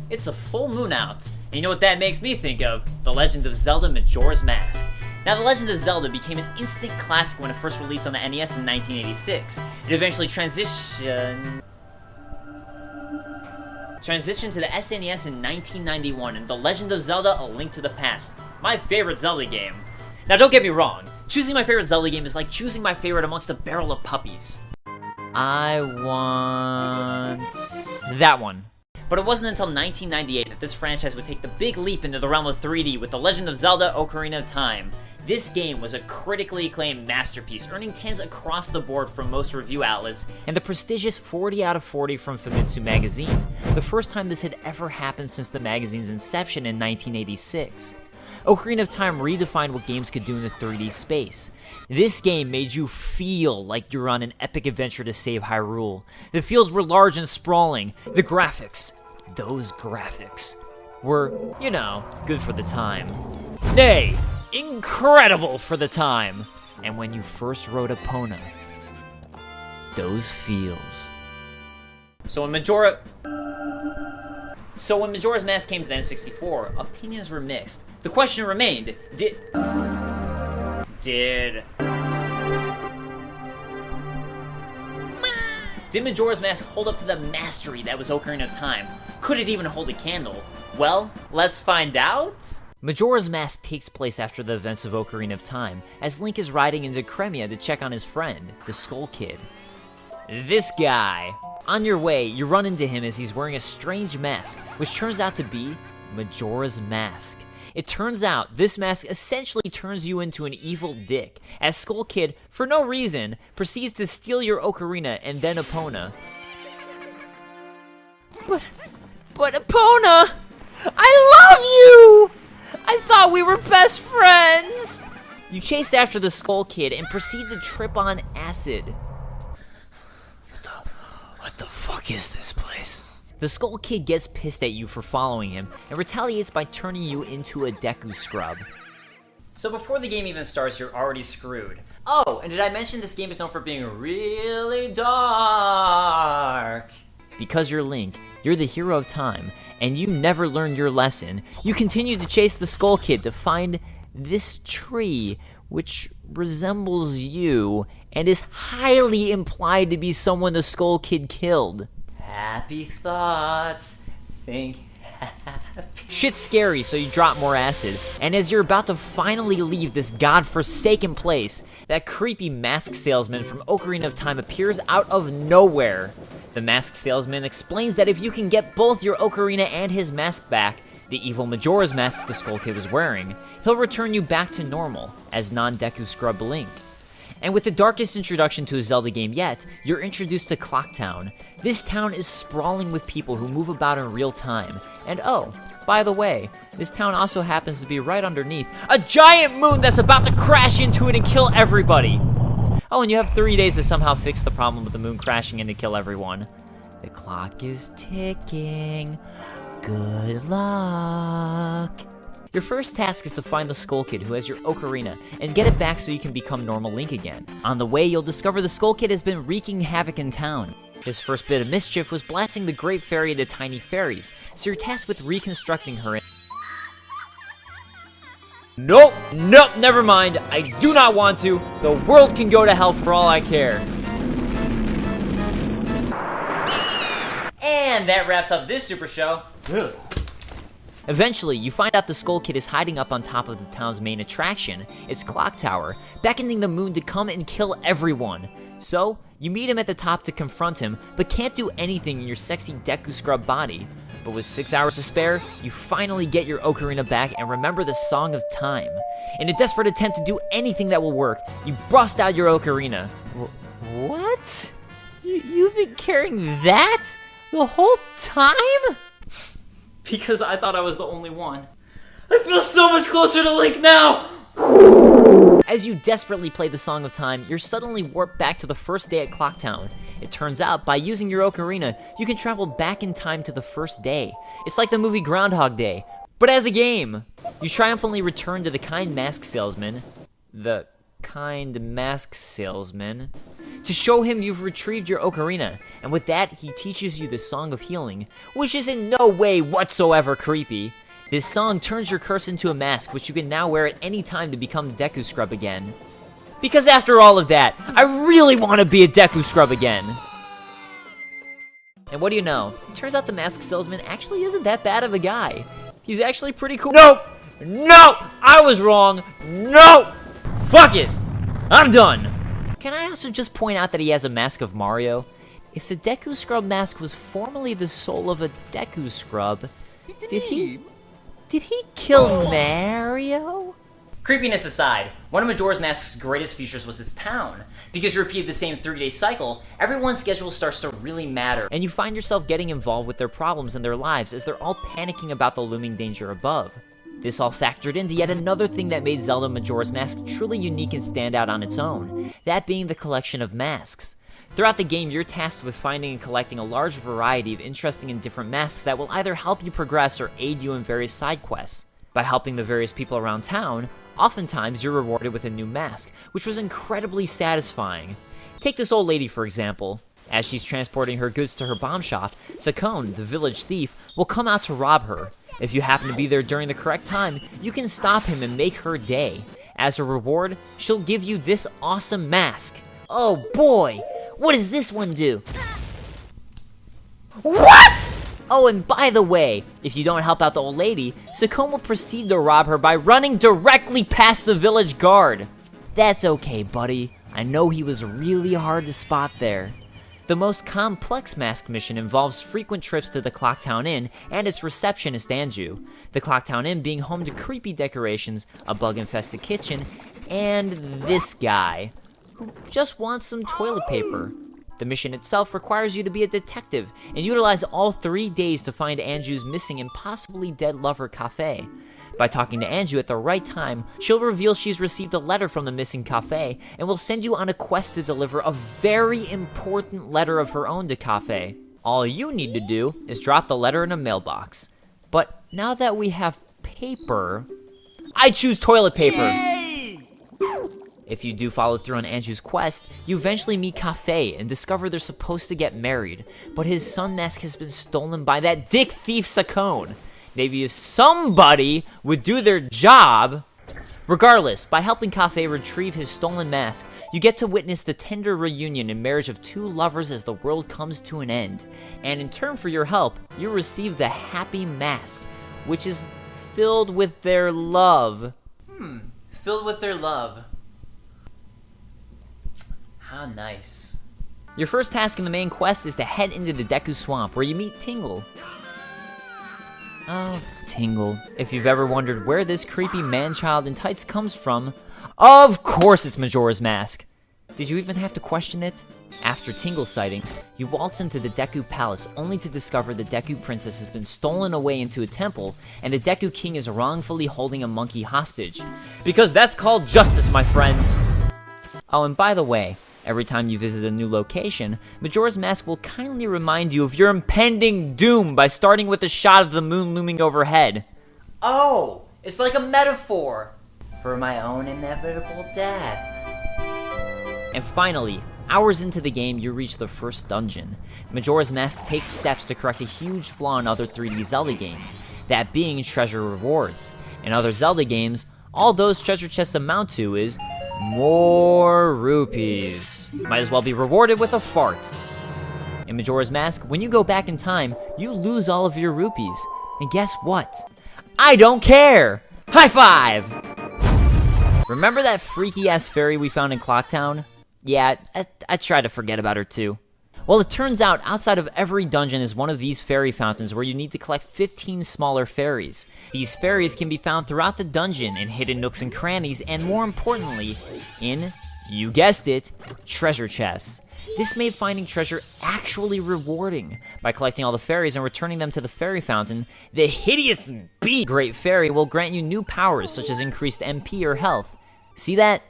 It's a full moon out. And you know what that makes me think of? The Legend of Zelda Majora's Mask. Now, The Legend of Zelda became an instant classic when it first released on the NES in 1986. It eventually transitioned to the SNES in 1991, and The Legend of Zelda: A Link to the Past, my favorite Zelda game. Now, don't get me wrong, choosing my favorite Zelda game is like choosing my favorite amongst a barrel of puppies. I want that one. But it wasn't until 1998 that this franchise would take the big leap into the realm of 3D with The Legend of Zelda: Ocarina of Time. This game was a critically acclaimed masterpiece, earning 10s across the board from most review outlets, and the prestigious 40 out of 40 from Famitsu magazine, the first time this had ever happened since the magazine's inception in 1986. Ocarina of Time redefined what games could do in the 3D space. This game made you feel like you were on an epic adventure to save Hyrule. The fields were large and sprawling. The graphics, those graphics, were, you know, good for the time. Nay, incredible for the time. And when you first rode Epona, those feels. So when Majora's Mask came to the N64, opinions were mixed. The question remained, did Majora's Mask hold up to the mastery that was Ocarina of Time? Could it even hold a candle? Well, let's find out. Majora's Mask takes place after the events of Ocarina of Time, as Link is riding into Cremia to check on his friend, the Skull Kid. This guy. On your way, you run into him as he's wearing a strange mask, which turns out to be Majora's Mask. It turns out this mask essentially turns you into an evil dick, as Skull Kid, for no reason, proceeds to steal your ocarina and then Epona. But Epona! I love you! I thought we were best friends! You chase after the Skull Kid and proceed to trip on acid. What the fuck is this place? The Skull Kid gets pissed at you for following him and retaliates by turning you into a Deku Scrub. So before the game even starts, you're already screwed. Oh, and did I mention this game is known for being really dark? Because you're Link, you're the hero of time, and you never learned your lesson. You continue to chase the Skull Kid to find this tree, which resembles you, and is highly implied to be someone the Skull Kid killed. Happy thoughts, think happy. Shit's scary, so you drop more acid, and as you're about to finally leave this godforsaken place, that creepy mask salesman from Ocarina of Time appears out of nowhere. The mask salesman explains that if you can get both your ocarina and his mask back, the evil Majora's Mask the Skull Kid was wearing, he'll return you back to normal, as non-Deku Scrub Link. And with the darkest introduction to a Zelda game yet, you're introduced to Clock Town. This town is sprawling with people who move about in real time. And oh, by the way, this town also happens to be right underneath a giant moon that's about to crash into it and kill everybody. Oh, and you have 3 days to somehow fix the problem with the moon crashing in to kill everyone. The clock is ticking. Good luck. Your first task is to find the Skull Kid who has your ocarina and get it back so you can become normal Link again. On the way, you'll discover the Skull Kid has been wreaking havoc in town. His first bit of mischief was blasting the Great Fairy into tiny fairies, so you're tasked with reconstructing her. Nope, never mind. I do not want to. The world can go to hell for all I care. And that wraps up this super show. Ugh. Eventually, you find out the Skull Kid is hiding up on top of the town's main attraction, its clock tower, beckoning the moon to come and kill everyone. So, you meet him at the top to confront him, but can't do anything in your sexy Deku Scrub body. But with 6 hours to spare, you finally get your ocarina back and remember the Song of Time. In a desperate attempt to do anything that will work, you bust out your ocarina. What? You've been carrying that the whole time? Because I thought I was the only one. I feel so much closer to Link now! As you desperately play the Song of Time, you're suddenly warped back to the first day at Clock Town. It turns out, by using your ocarina, you can travel back in time to the first day. It's like the movie Groundhog Day, but as a game. You triumphantly return to the kind mask salesman, to show him you've retrieved your ocarina, and with that, he teaches you the Song of Healing, which is in no way whatsoever creepy. This song turns your curse into a mask, which you can now wear at any time to become Deku Scrub again. Because after all of that, I really want to be a Deku Scrub again. And what do you know? It turns out the mask salesman actually isn't that bad of a guy. He's actually pretty cool. Nope! No! I was wrong! No! Fuck it! I'm done! Can I also just point out that he has a mask of Mario? If the Deku Scrub mask was formerly the soul of a Deku Scrub, did he kill Mario? Creepiness aside, one of Majora's Mask's greatest features was its town. Because you repeat the same 3-day cycle, everyone's schedule starts to really matter, and you find yourself getting involved with their problems and their lives as they're all panicking about the looming danger above. This all factored into yet another thing that made Zelda Majora's Mask truly unique and stand out on its own, that being the collection of masks. Throughout the game, you're tasked with finding and collecting a large variety of interesting and different masks that will either help you progress or aid you in various side quests. By helping the various people around town, oftentimes you're rewarded with a new mask, which was incredibly satisfying. Take this old lady for example. As she's transporting her goods to her bomb shop, Sakone, the village thief, will come out to rob her. If you happen to be there during the correct time, you can stop him and make her day. As a reward, she'll give you this awesome mask. Oh boy! What does this one do? What?! Oh, and by the way, if you don't help out the old lady, Sakone will proceed to rob her by running directly past the village guard. That's okay, buddy. I know he was really hard to spot there. The most complex mask mission involves frequent trips to the Clocktown Inn and its receptionist Anju. The Clocktown Inn being home to creepy decorations, a bug-infested kitchen, and this guy, who just wants some toilet paper. The mission itself requires you to be a detective and utilize all 3 days to find Anju's missing and possibly dead lover Cafe. By talking to Anju at the right time, she'll reveal she's received a letter from the missing Cafe and will send you on a quest to deliver a very important letter of her own to Cafe. All you need to do is drop the letter in a mailbox. But now that we have paper, I choose toilet paper! Yay! If you do follow through on Anju's quest, you eventually meet Cafe and discover they're supposed to get married, but his sun mask has been stolen by that dick thief Sakone. Maybe if somebody would do their job. Regardless, by helping Cafe retrieve his stolen mask, you get to witness the tender reunion and marriage of two lovers as the world comes to an end. And in turn for your help, you receive the happy mask, which is filled with their love. Filled with their love. How nice. Your first task in the main quest is to head into the Deku Swamp, where you meet Tingle. Oh, Tingle. If you've ever wondered where this creepy man-child in tights comes from, of course it's Majora's Mask. Did you even have to question it? After Tingle sightings, you waltz into the Deku Palace only to discover the Deku Princess has been stolen away into a temple, and the Deku King is wrongfully holding a monkey hostage. Because that's called justice, my friends! Oh, and by the way, every time you visit a new location, Majora's Mask will kindly remind you of your impending doom by starting with a shot of the moon looming overhead. Oh, it's like a metaphor for my own inevitable death. And finally, hours into the game, you reach the first dungeon. Majora's Mask takes steps to correct a huge flaw in other 3D Zelda games, that being treasure rewards. In other Zelda games, all those treasure chests amount to is more rupees. Might as well be rewarded with a fart. In Majora's Mask, when you go back in time, you lose all of your rupees. And guess what? I don't care! High five! Remember that freaky-ass fairy we found in Clocktown? Yeah, I tried to forget about her too. Well, it turns out outside of every dungeon is one of these fairy fountains where you need to collect 15 smaller fairies. These fairies can be found throughout the dungeon in hidden nooks and crannies, and more importantly, in, you guessed it, treasure chests. This made finding treasure actually rewarding. By collecting all the fairies and returning them to the fairy fountain, the hideous Great Fairy will grant you new powers such as increased MP or health. See that?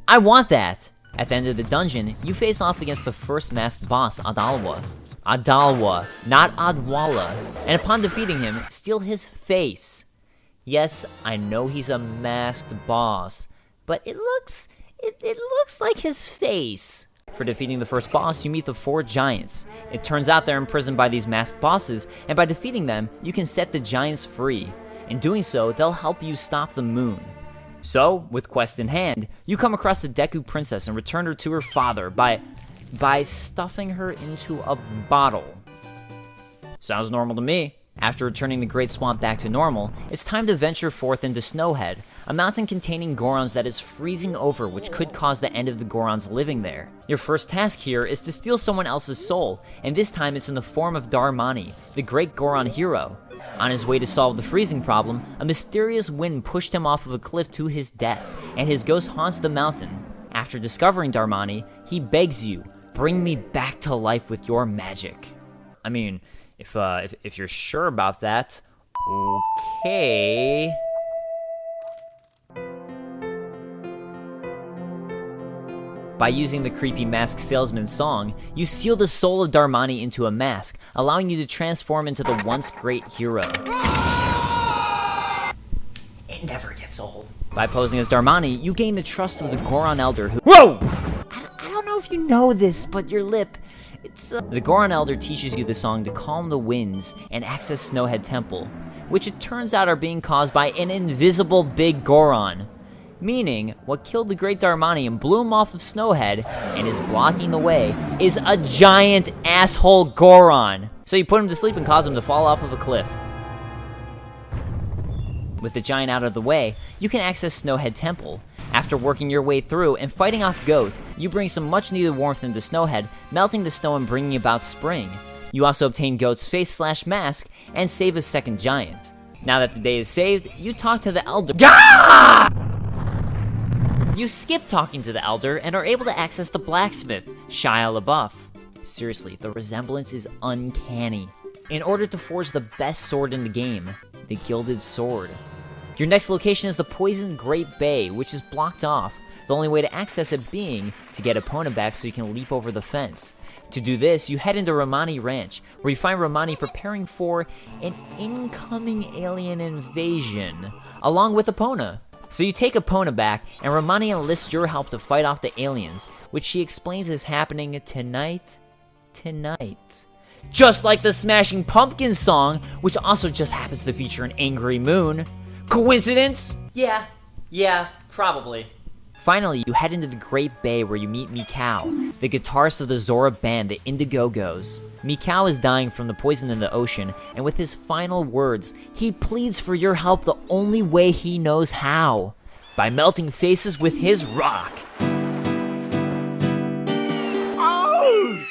I want that! At the end of the dungeon, you face off against the first masked boss, Adalwa. Adalwa, not Adwala. And upon defeating him, steal his face. Yes, I know he's a masked boss, but it looks like his face. For defeating the first boss, you meet the 4 giants. It turns out they're imprisoned by these masked bosses, and by defeating them, you can set the giants free. In doing so, they'll help you stop the moon. So, with quest in hand, you come across the Deku Princess and return her to her father by stuffing her into a bottle. Sounds normal to me. After returning the Great Swamp back to normal, it's time to venture forth into Snowhead, a mountain containing Gorons that is freezing over, which could cause the end of the Gorons living there. Your first task here is to steal someone else's soul, and this time it's in the form of Darmani, the great Goron hero. On his way to solve the freezing problem, a mysterious wind pushed him off of a cliff to his death, and his ghost haunts the mountain. After discovering Darmani, he begs you, bring me back to life with your magic. I mean, if you're sure about that, okay. By using the creepy mask salesman song, you seal the soul of Darmani into a mask, allowing you to transform into the once great hero. It never gets old. By posing as Darmani, you gain the trust of the Goron Elder who— Whoa! I don't know if you know this, but your lip— The Goron Elder teaches you the song to calm the winds and access Snowhead Temple, which it turns out are being caused by an invisible big Goron. Meaning, what killed the great Darmani and blew him off of Snowhead, and is blocking the way, is a giant asshole Goron. So you put him to sleep and cause him to fall off of a cliff. With the giant out of the way, you can access Snowhead Temple. After working your way through and fighting off Goat, you bring some much needed warmth into Snowhead, melting the snow and bringing about spring. You also obtain Goat's face/mask and save a second giant. Now that the day is saved, you talk to the Elder. Gah! You skip talking to the Elder and are able to access the blacksmith, Shia LaBeouf. Seriously, the resemblance is uncanny. In order to forge the best sword in the game, the Gilded Sword. Your next location is the Poisoned Great Bay, which is blocked off, the only way to access it being to get Epona back so you can leap over the fence. To do this, you head into Romani Ranch, where you find Romani preparing for an incoming alien invasion, along with Epona. So you take Epona back, and Romani enlists your help to fight off the aliens, which she explains is happening tonight. Just like the Smashing Pumpkins song, which also just happens to feature an angry moon. Coincidence? Yeah, probably. Finally, you head into the Great Bay where you meet Mikau, the guitarist of the Zora band, the Indigogos. Mikau is dying from the poison in the ocean, and with his final words, he pleads for your help the only way he knows how, by melting faces with his rock. Oh!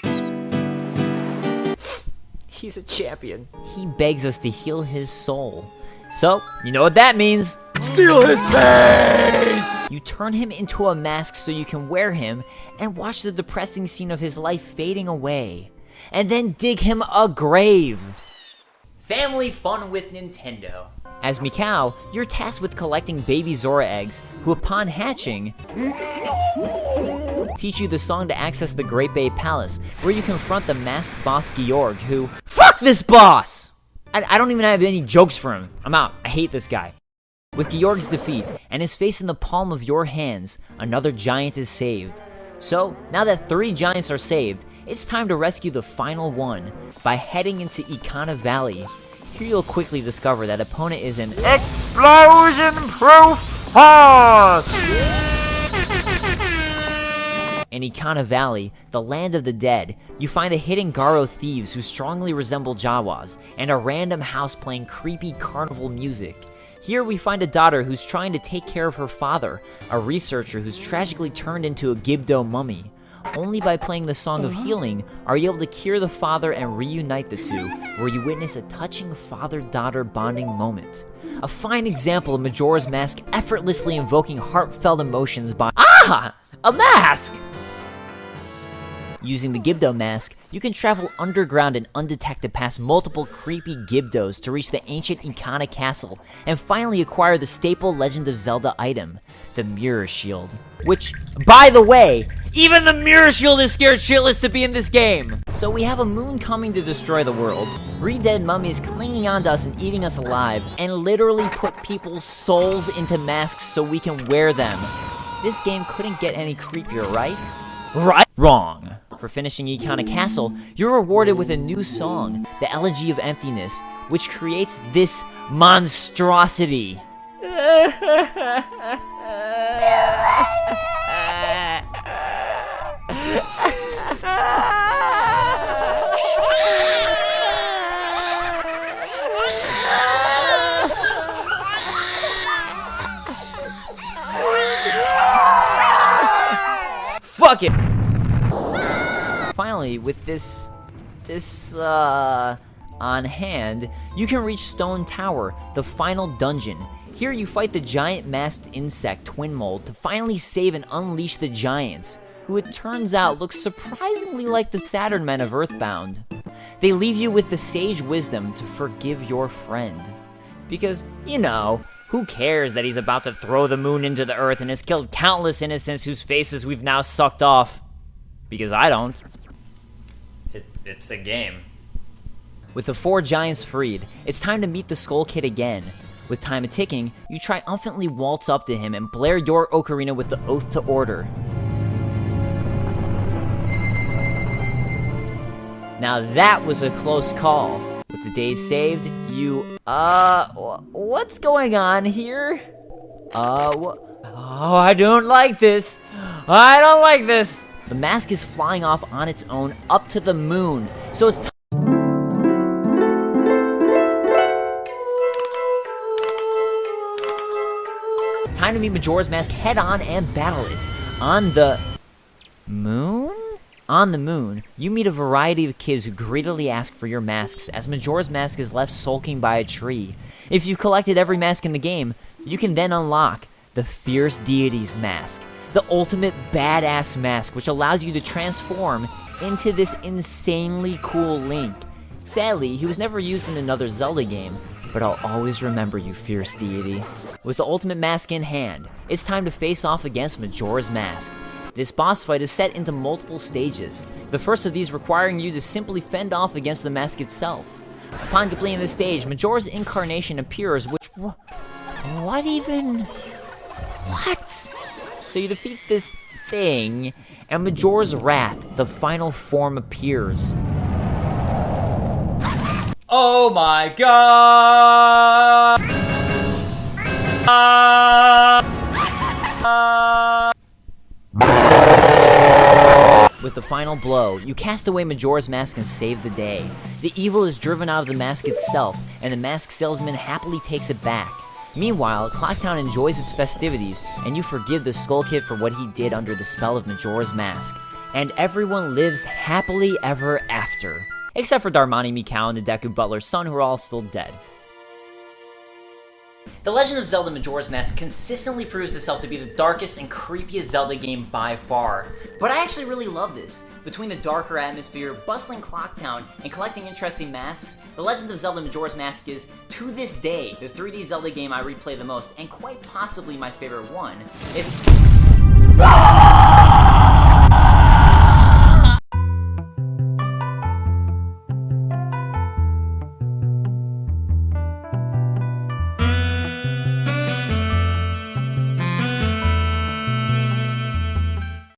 He's a champion. He begs us to heal his soul. So, you know what that means. Steal his face! You turn him into a mask so you can wear him and watch the depressing scene of his life fading away. And then dig him a grave. Family fun with Nintendo. As Mikau, you're tasked with collecting baby Zora eggs, who upon hatching, teach you the song to access the Great Bay Palace, where you confront the masked boss Georg, who— Fuck this boss! I don't even have any jokes for him. I'm out. I hate this guy. With Georg's defeat, and his face in the palm of your hands, another giant is saved. So, now that 3 giants are saved, it's time to rescue the final one, by heading into Ikana Valley. Here you'll quickly discover that Epona is an explosion-proof boss! In Ikana Valley, the land of the dead, you find the hidden Garo thieves who strongly resemble Jawas, and a random house playing creepy carnival music. Here we find a daughter who's trying to take care of her father, a researcher who's tragically turned into a Gibdo mummy. Only by playing the Song of Healing are you able to cure the father and reunite the two, where you witness a touching father-daughter bonding moment. A fine example of Majora's Mask effortlessly invoking heartfelt emotions by— Ah! A mask! Using the Gibdo mask, you can travel underground and undetected past multiple creepy Gibdos to reach the ancient Ikana Castle, and finally acquire the staple Legend of Zelda item, the Mirror Shield. Which, by the way, even the Mirror Shield is scared shitless to be in this game! So we have a moon coming to destroy the world, 3 dead mummies clinging onto us and eating us alive, and literally put people's souls into masks so we can wear them. This game couldn't get any creepier, right? Right? Wrong. For finishing Icona Castle, you're rewarded with a new song, the Elegy of Emptiness, which creates this monstrosity. Fuck it! Finally, with this on hand, you can reach Stone Tower, the final dungeon. Here you fight the giant masked insect Twin Mold to finally save and unleash the giants, who it turns out look surprisingly like the Saturn men of Earthbound. They leave you with the sage wisdom to forgive your friend. Because, you know, who cares that he's about to throw the moon into the earth and has killed countless innocents whose faces we've now sucked off? Because I don't. It's a game. With the 4 giants freed, it's time to meet the Skull Kid again. With time ticking, you triumphantly waltz up to him and blare your ocarina with the Oath to Order. Now that was a close call. With the days saved, you, what's going on here? Oh, I don't like this. I don't like this. The mask is flying off on its own up to the moon, so it's time to meet Majora's Mask head-on and battle it. On the moon? On the moon, you meet a variety of kids who greedily ask for your masks as Majora's Mask is left sulking by a tree. If you've collected every mask in the game, you can then unlock the Fierce Deity's Mask, the ultimate badass mask which allows you to transform into this insanely cool Link. Sadly, he was never used in another Zelda game, but I'll always remember you, Fierce Deity. With the ultimate mask in hand, it's time to face off against Majora's Mask. This boss fight is set into multiple stages, the first of these requiring you to simply fend off against the mask itself. Upon completing this stage, Majora's incarnation appears, which... What even? What? So you defeat this thing, and Majora's Wrath, the final form, appears. Oh my god! With the final blow, you cast away Majora's Mask and save the day. The evil is driven out of the mask itself, and the mask salesman happily takes it back. Meanwhile, Clocktown enjoys its festivities, and you forgive the Skull Kid for what he did under the spell of Majora's Mask. And everyone lives happily ever after. Except for Darmani, Mikau, and the Deku Butler's son, who are all still dead. The Legend of Zelda Majora's Mask consistently proves itself to be the darkest and creepiest Zelda game by far. But I actually really love this. Between the darker atmosphere, bustling Clocktown, and collecting interesting masks, The Legend of Zelda Majora's Mask is, to this day, the 3D Zelda game I replay the most, and quite possibly my favorite one. It's...